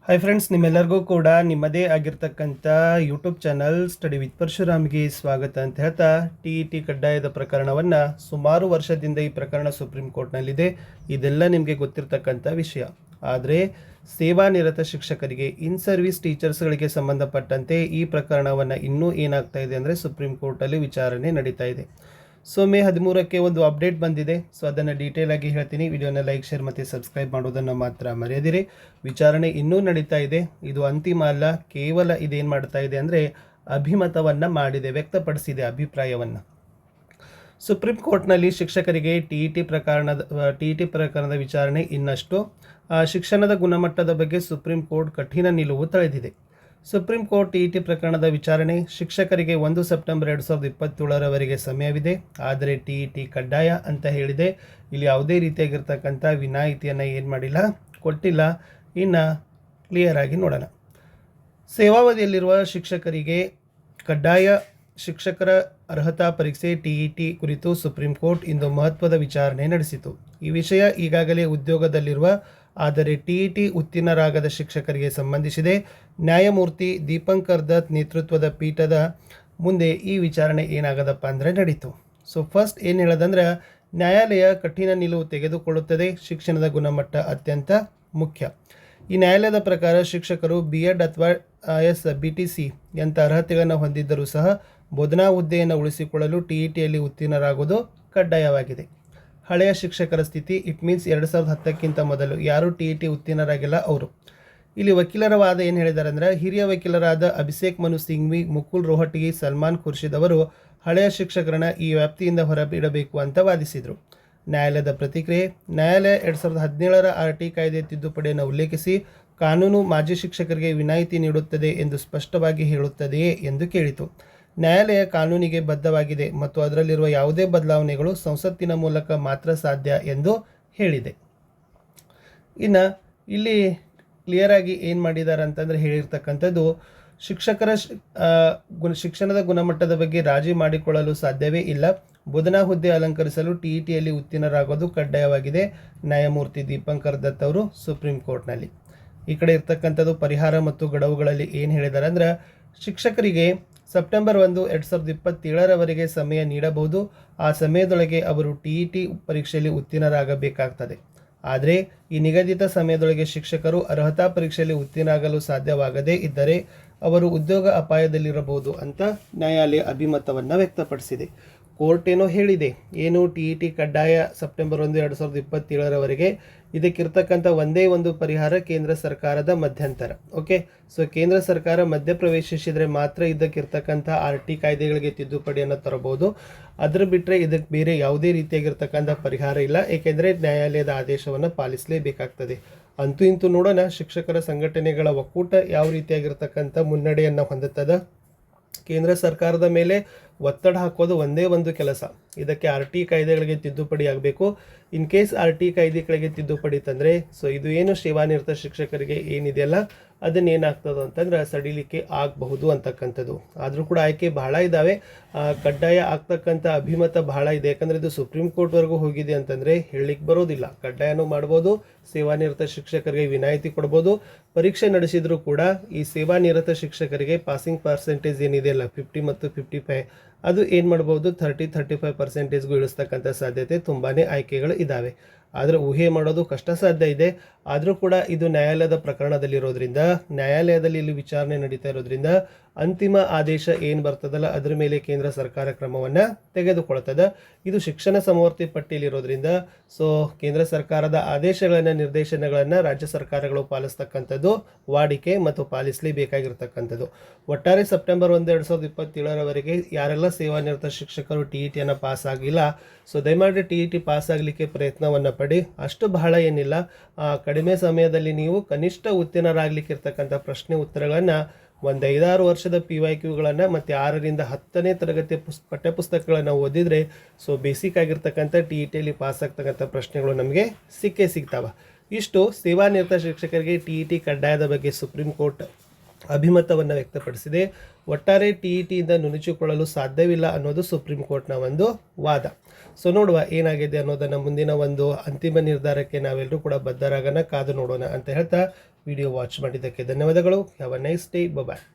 Hi friends, ನಿಮ್ಮೆಲ್ಲರಿಗೂ ಕೂಡ ನಿಮ್ಮದೇ ಆಗಿರ್ತಕ್ಕಂಥ ಯೂಟ್ಯೂಬ್ ಚಾನಲ್ ಸ್ಟಡಿ ವಿತ್ ಪರಶುರಾಮ್ಗೆ ಸ್ವಾಗತ ಅಂತ ಹೇಳ್ತಾ, ಟಿ ಕಡ್ಡಾಯದ ಪ್ರಕರಣವನ್ನು ಸುಮಾರು ವರ್ಷದಿಂದ ಈ ಪ್ರಕರಣ ಸುಪ್ರೀಂ ಕೋರ್ಟ್ನಲ್ಲಿದೆ. ಇದೆಲ್ಲ ನಿಮಗೆ ಗೊತ್ತಿರ್ತಕ್ಕಂಥ ವಿಷಯ. ಆದರೆ ಸೇವಾನಿರತ ಶಿಕ್ಷಕರಿಗೆ, ಇನ್ ಸರ್ವಿಸ್ ಟೀಚರ್ಸ್ಗಳಿಗೆ ಸಂಬಂಧಪಟ್ಟಂತೆ ಈ ಪ್ರಕರಣವನ್ನು ಇನ್ನೂ ಏನಾಗ್ತಾ ಇದೆ ಅಂದರೆ ಸುಪ್ರೀಂ ಕೋರ್ಟಲ್ಲಿ ವಿಚಾರಣೆ ನಡೀತಾ ಇದೆ. ಸೊ ಮೇ 13ಕ್ಕೆ ಒಂದು ಅಪ್ಡೇಟ್ ಬಂದಿದೆ. ಸೊ ಅದನ್ನು ಡೀಟೇಲ್ ಆಗಿ ಹೇಳ್ತೀನಿ. ವಿಡಿಯೋನ ಲೈಕ್, ಶೇರ್ ಮತ್ತು ಸಬ್ಸ್ಕ್ರೈಬ್ ಮಾಡೋದನ್ನು ಮಾತ್ರ ಮರೆಯದಿರಿ. ವಿಚಾರಣೆ ಇನ್ನೂ ನಡೀತಾ ಇದೆ. ಇದು ಅಂತಿಮ ಅಲ್ಲ. ಕೇವಲ ಇದೇನು ಮಾಡ್ತಾ ಇದೆ ಅಂದರೆ ಅಭಿಮತವನ್ನು ಮಾಡಿದೆ, ವ್ಯಕ್ತಪಡಿಸಿದೆ ಅಭಿಪ್ರಾಯವನ್ನು. ಸುಪ್ರೀಂ ಕೋರ್ಟ್ನಲ್ಲಿ ಶಿಕ್ಷಕರಿಗೆ ಟಿ ಇ ಟಿ ಪ್ರಕರಣದ ವಿಚಾರಣೆ ಇನ್ನಷ್ಟು. ಶಿಕ್ಷಣದ ಗುಣಮಟ್ಟದ ಬಗ್ಗೆ ಸುಪ್ರೀಂ ಕೋರ್ಟ್ ಕಠಿಣ ನಿಲುವು ತಳೆದಿದೆ. ಸುಪ್ರೀಂ ಕೋರ್ಟ್ ಟಿ ಪ್ರಕರಣದ ವಿಚಾರಣೆ ಶಿಕ್ಷಕರಿಗೆ 1 ಸೆಪ್ಟೆಂಬರ್ 2027ರವರೆಗೆ ಸಮಯವಿದೆ. ಆದರೆ ಟಿ ಕಡ್ಡಾಯ ಅಂತ ಹೇಳಿದೆ. ಇಲ್ಲಿ ಯಾವುದೇ ರೀತಿಯಾಗಿರ್ತಕ್ಕಂಥ ವಿನಾಯಿತಿಯನ್ನು ಏನು ಮಾಡಿಲ್ಲ, ಕೊಟ್ಟಿಲ್ಲ. ಇನ್ನು ಕ್ಲಿಯರ್ ಆಗಿ ನೋಡೋಣ. ಸೇವಾವಧಿಯಲ್ಲಿರುವ ಶಿಕ್ಷಕರಿಗೆ ಕಡ್ಡಾಯ ಶಿಕ್ಷಕರ ಅರ್ಹತಾ ಪರೀಕ್ಷೆ ಟಿ ಕುರಿತು ಸುಪ್ರೀಂ ಕೋರ್ಟ್ ಇಂದು ಮಹತ್ವದ ವಿಚಾರಣೆ ನಡೆಸಿತು. ಈ ವಿಷಯ ಈಗಾಗಲೇ ಉದ್ಯೋಗದಲ್ಲಿರುವ ಆದರೆ ಟಿ ಉತ್ತೀರ್ಣರಾಗದ ಶಿಕ್ಷಕರಿಗೆ ಸಂಬಂಧಿಸಿದೆ. ನ್ಯಾಯಮೂರ್ತಿ ದೀಪಂಕರ್ ದತ್ ನೇತೃತ್ವದ ಪೀಠದ ಮುಂದೆ ಈ ವಿಚಾರಣೆ ಏನಾಗದಪ್ಪ ಅಂದರೆ ನಡೀತು. ಸೊ ಫಸ್ಟ್ ಏನು ಹೇಳೋದಂದ್ರೆ, ನ್ಯಾಯಾಲಯ ಕಠಿಣ ನಿಲುವು ತೆಗೆದುಕೊಳ್ಳುತ್ತದೆ. ಶಿಕ್ಷಣದ ಗುಣಮಟ್ಟ ಅತ್ಯಂತ ಮುಖ್ಯ. ಈ ನ್ಯಾಯಾಲಯದ ಪ್ರಕಾರ ಶಿಕ್ಷಕರು BEd ಅಥವಾ BTC ಯಂಥ ಅರ್ಹತೆಗಳನ್ನು ಹೊಂದಿದ್ದರೂ ಸಹ ಬೋಧನಾ ಹುದ್ದೆಯನ್ನು ಉಳಿಸಿಕೊಳ್ಳಲು ಟಿಯಲ್ಲಿ ಉತ್ತೀರ್ಣರಾಗುವುದು ಕಡ್ಡಾಯವಾಗಿದೆ. ಹಳೆಯ ಶಿಕ್ಷಕರ ಸ್ಥಿತಿ, ಇಟ್ ಮೀನ್ಸ್ 2010ಕ್ಕಿಂತ ಮೊದಲು ಯಾರು ಟಿ ಉತ್ತೀರ್ಣರಾಗಿಲ್ಲ ಅವರು. ಇಲ್ಲಿ ವಕೀಲರ ವಾದ ಏನು ಹೇಳಿದ್ದಾರೆ ಅಂದರೆ, ಹಿರಿಯ ವಕೀಲರಾದ ಅಭಿಷೇಕ್ ಮನು ಸಿಂಘ್ವಿ, ಮುಕುಲ್ ರೋಹಟಗಿ, ಸಲ್ಮಾನ್ ಖುರ್ಷಿದ್ ಅವರು ಹಳೆಯ ಶಿಕ್ಷಕರನ್ನ ಈ ವ್ಯಾಪ್ತಿಯಿಂದ ಹೊರಬಿಡಬೇಕು ಅಂತ ವಾದಿಸಿದರು. ನ್ಯಾಯಾಲಯದ ಪ್ರತಿಕ್ರಿಯೆ: ನ್ಯಾಯಾಲಯ 2017ರ RT ಕಾಯ್ದೆ ತಿದ್ದುಪಡಿಯನ್ನು ಉಲ್ಲೇಖಿಸಿ ಕಾನೂನು ಮಾಜಿ ಶಿಕ್ಷಕರಿಗೆ ವಿನಾಯಿತಿ ನೀಡುತ್ತದೆ ಎಂದು ಸ್ಪಷ್ಟವಾಗಿ ಹೇಳುತ್ತದೆಯೇ ಎಂದು ಕೇಳಿತು. ನ್ಯಾಯಾಲಯ ಕಾನೂನಿಗೆ ಬದ್ಧವಾಗಿದೆ ಮತ್ತು ಅದರಲ್ಲಿರುವ ಯಾವುದೇ ಬದಲಾವಣೆಗಳು ಸಂಸತ್ತಿನ ಮೂಲಕ ಮಾತ್ರ ಸಾಧ್ಯ ಎಂದು ಹೇಳಿದೆ. ಇನ್ನು ಇಲ್ಲಿ ಕ್ಲಿಯರ್ ಆಗಿ ಏನು ಮಾಡಿದ್ದಾರೆ ಅಂತಂದರೆ, ಹೇಳಿರ್ತಕ್ಕಂಥದ್ದು ಶಿಕ್ಷಣದ ಗುಣಮಟ್ಟದ ಬಗ್ಗೆ ರಾಜಿ ಮಾಡಿಕೊಳ್ಳಲು ಸಾಧ್ಯವೇ ಇಲ್ಲ. ಬೋಧನಾ ಹುದ್ದೆ ಅಲಂಕರಿಸಲು ಟಿಯಲ್ಲಿ ಉತ್ತೀರ್ಣರಾಗೋದು ಕಡ್ಡಾಯವಾಗಿದೆ. ನ್ಯಾಯಮೂರ್ತಿ ದೀಪಂಕರ್ ದತ್ ಅವರು ಸುಪ್ರೀಂ ಕೋರ್ಟ್ನಲ್ಲಿ. ಈ ಕಡೆ ಇರ್ತಕ್ಕಂಥದ್ದು ಪರಿಹಾರ ಮತ್ತು ಗಡುವುಗಳಲ್ಲಿ ಏನು ಹೇಳಿದ್ದಾರೆ ಅಂದರೆ, ಶಿಕ್ಷಕರಿಗೆ ಸೆಪ್ಟೆಂಬರ್ 1, 2027ರವರೆಗೆ ಸಮಯ ನೀಡಬಹುದು. ಆ ಸಮಯದೊಳಗೆ ಅವರು ಟಿ ಪರೀಕ್ಷೆಯಲ್ಲಿ ಉತ್ತೀರ್ಣರಾಗಬೇಕಾಗ್ತದೆ. ಆದರೆ ಈ ನಿಗದಿತ ಸಮಯದೊಳಗೆ ಶಿಕ್ಷಕರು ಅರ್ಹತಾ ಪರೀಕ್ಷೆಯಲ್ಲಿ ಉತ್ತೀರ್ಣರಾಗಲು ಸಾಧ್ಯವಾಗದೇ ಇದ್ದರೆ ಅವರು ಉದ್ಯೋಗ ಅಪಾಯದಲ್ಲಿರಬಹುದು ಅಂತ ನ್ಯಾಯಾಲಯ ಅಭಿಮತವನ್ನು ವ್ಯಕ್ತಪಡಿಸಿದೆ. ಕೋರ್ಟ್ ಏನೋ ಹೇಳಿದೆ, ಏನು ಟಿ ಕಡ್ಡಾಯ ಸೆಪ್ಟೆಂಬರ್ 1, 2027ರವರೆಗೆ. ಇದಕ್ಕಿರ್ತಕ್ಕಂಥ ಒಂದೇ ಒಂದು ಪರಿಹಾರ ಕೇಂದ್ರ ಸರ್ಕಾರದ ಮಧ್ಯಂತರ. ಓಕೆ, ಸೊ ಕೇಂದ್ರ ಸರ್ಕಾರ ಮಧ್ಯಪ್ರವೇಶಿಸಿದರೆ ಮಾತ್ರ ಇದಕ್ಕಿರ್ತಕ್ಕಂಥ RT ಕಾಯ್ದೆಗಳಿಗೆ ತಿದ್ದುಪಡಿಯನ್ನು ತರಬಹುದು. ಅದರ ಬಿಟ್ಟರೆ ಇದಕ್ಕೆ ಬೇರೆ ಯಾವುದೇ ರೀತಿಯಾಗಿರ್ತಕ್ಕಂಥ ಪರಿಹಾರ ಇಲ್ಲ. ಏಕೆಂದರೆ ನ್ಯಾಯಾಲಯದ ಆದೇಶವನ್ನು ಪಾಲಿಸಲೇಬೇಕಾಗ್ತದೆ. ಅಂತೂ ಇಂತೂ ನೋಡೋಣ ಶಿಕ್ಷಕರ ಸಂಘಟನೆಗಳ ಒಕ್ಕೂಟ ಯಾವ ರೀತಿಯಾಗಿರ್ತಕ್ಕಂಥ ಮುನ್ನಡೆಯನ್ನು ಹೊಂದುತ್ತದೆ. ಕೇಂದ್ರ ಸರ್ಕಾರದ ಮೇಲೆ ಒತ್ತಡ ಹಾಕೋದು ಒಂದೇ ಒಂದು ಕೆಲಸ. ಇದಕ್ಕೆ RT ಕಾಯ್ದೆಗಳಿಗೆ ತಿದ್ದುಪಡಿ ಆಗಬೇಕು. ಇನ್ ಕೇಸ್ RT ಕಾಯ್ದೆಗಳಿಗೆ ತಿದ್ದುಪಡಿ ತಂದರೆ, ಸೊ ಇದು ಏನು ಸೇವಾನಿರತ ಶಿಕ್ಷಕರಿಗೆ ಏನಿದೆಯಲ್ಲ ಅದನ್ನೇನಾಗ್ತದೆ ಅಂತಂದ್ರೆ ಸಡಿಲಿಕೆ ಆಗಬಹುದು ಅಂತಕ್ಕಂಥದ್ದು. ಆದರೂ ಕೂಡ ಆಯ್ಕೆ ಬಹಳ ಇದ್ದಾವೆ. ಕಡ್ಡಾಯ ಆಗ್ತಕ್ಕಂಥ ಅಭಿಮತ ಬಹಳ ಇದೆ. ಯಾಕಂದರೆ ಇದು ಸುಪ್ರೀಂ ಕೋರ್ಟ್ವರೆಗೂ ಹೋಗಿದೆ ಅಂತಂದರೆ ಹೇಳಲಿಕ್ಕೆ ಬರೋದಿಲ್ಲ. ಕಡ್ಡಾಯನೂ ಮಾಡ್ಬೋದು, ಸೇವಾನಿರತ ಶಿಕ್ಷಕರಿಗೆ ವಿನಾಯಿತಿ ಕೊಡ್ಬೋದು. ಪರೀಕ್ಷೆ ನಡೆಸಿದರೂ ಕೂಡ ಈ ಸೇವಾನಿರತ ಶಿಕ್ಷಕರಿಗೆ ಪಾಸಿಂಗ್ ಪರ್ಸೆಂಟೇಜ್ ಏನಿದೆಯಲ್ಲ 50 ಮತ್ತು 55, ಅದು ಏನು ಮಾಡ್ಬೋದು 30-35%ಗೂ ಇಳಿಸ್ತಕ್ಕಂಥ ಸಾಧ್ಯತೆ ತುಂಬಾ ಆಯ್ಕೆಗಳು ಇದ್ದಾವೆ. ಆದರೆ ಊಹೆ ಮಾಡೋದು ಕಷ್ಟ ಸಾಧ್ಯ ಇದೆ. ಆದರೂ ಕೂಡ ಇದು ನ್ಯಾಯಾಲಯದ ಪ್ರಕರಣದಲ್ಲಿರೋದ್ರಿಂದ, ನ್ಯಾಯಾಲಯದಲ್ಲಿ ಇಲ್ಲಿ ವಿಚಾರಣೆ ನಡೀತಾ ಇರೋದ್ರಿಂದ ಅಂತಿಮ ಆದೇಶ ಏನು ಬರ್ತದಲ್ಲ ಅದರ ಮೇಲೆ ಕೇಂದ್ರ ಸರ್ಕಾರ ಕ್ರಮವನ್ನು ತೆಗೆದುಕೊಳ್ತದೆ. ಇದು ಶಿಕ್ಷಣ ಸಮವರ್ತಿ ಪಟ್ಟಿಯಲ್ಲಿರೋದ್ರಿಂದ ಸೊ ಕೇಂದ್ರ ಸರ್ಕಾರದ ಆದೇಶಗಳನ್ನು, ನಿರ್ದೇಶನಗಳನ್ನು ರಾಜ್ಯ ಸರ್ಕಾರಗಳು ಪಾಲಿಸ್ತಕ್ಕಂಥದ್ದು ವಾಡಿಕೆ ಮತ್ತು ಪಾಲಿಸಲೇಬೇಕಾಗಿರ್ತಕ್ಕಂಥದ್ದು. ಒಟ್ಟಾರೆ ಸೆಪ್ಟೆಂಬರ್ 1, 2027ರವರೆಗೆ ಯಾರೆಲ್ಲ ಸೇವಾನಿರತ ಶಿಕ್ಷಕರು ಟಿಯನ್ನು ಪಾಸ್ ಆಗಿಲ್ಲ, ಸೊ ದಯಮಾಡಿ ಟಿ ಪಾಸ್ ಆಗಲಿಕ್ಕೆ ಪ್ರಯತ್ನವನ್ನು ಪಡಿ. ಅಷ್ಟು ಬಹಳ ಏನಿಲ್ಲ. ಕಡಿಮೆ ಸಮಯದಲ್ಲಿ ನೀವು ಕನಿಷ್ಠ ಉತ್ತೀರ್ಣರಾಗಲಿಕ್ಕೆ ಇರ್ತಕ್ಕಂಥ ಪ್ರಶ್ನೆ ಉತ್ತರಗಳನ್ನು, ಒಂದು 5-6 ವರ್ಷದ PYQಗಳನ್ನು ಮತ್ತು 6ರಿಂದ 10ನೇ ತರಗತಿ ಪಠ್ಯಪುಸ್ತಕಗಳನ್ನು ಓದಿದರೆ ಸೊ ಬೇಸಿಕ್ ಆಗಿರ್ತಕ್ಕಂಥ ಟಿಯಲ್ಲಿ ಪಾಸ್ ಆಗ್ತಕ್ಕಂಥ ಪ್ರಶ್ನೆಗಳು ನಮಗೆ ಸಿಕ್ಕೇ ಸಿಗ್ತಾವೆ. ಇಷ್ಟು ಸೇವಾನಿರತ ಶಿಕ್ಷಕರಿಗೆ ಟಿ ಕಡ್ಡಾಯದ ಬಗ್ಗೆ ಸುಪ್ರೀಂ ಕೋರ್ಟ್ ಅಭಿಮತವನ್ನು ವ್ಯಕ್ತಪಡಿಸಿದೆ. ಒಟ್ಟಾರೆ ಟಿಯಿಂದ ನುಣುಚಿಕೊಳ್ಳಲು ಸಾಧ್ಯವಿಲ್ಲ ಅನ್ನೋದು ಸುಪ್ರೀಂ ಕೋರ್ಟ್ನ ಒಂದು ವಾದ. ಸೊ ನೋಡುವ ಏನಾಗಿದೆ ಅನ್ನೋದನ್ನು ಮುಂದಿನ ಒಂದು ಅಂತಿಮ ನಿರ್ಧಾರಕ್ಕೆ ನಾವೆಲ್ಲರೂ ಕೂಡ ಬದ್ಧರಾಗೋಣ, ಕಾದು ನೋಡೋಣ ಅಂತ ಹೇಳ್ತಾ ವಿಡಿಯೋ ವಾಚ್ ಮಾಡಿದ್ದಕ್ಕೆ ಧನ್ಯವಾದಗಳು. Have a nice day. Bye.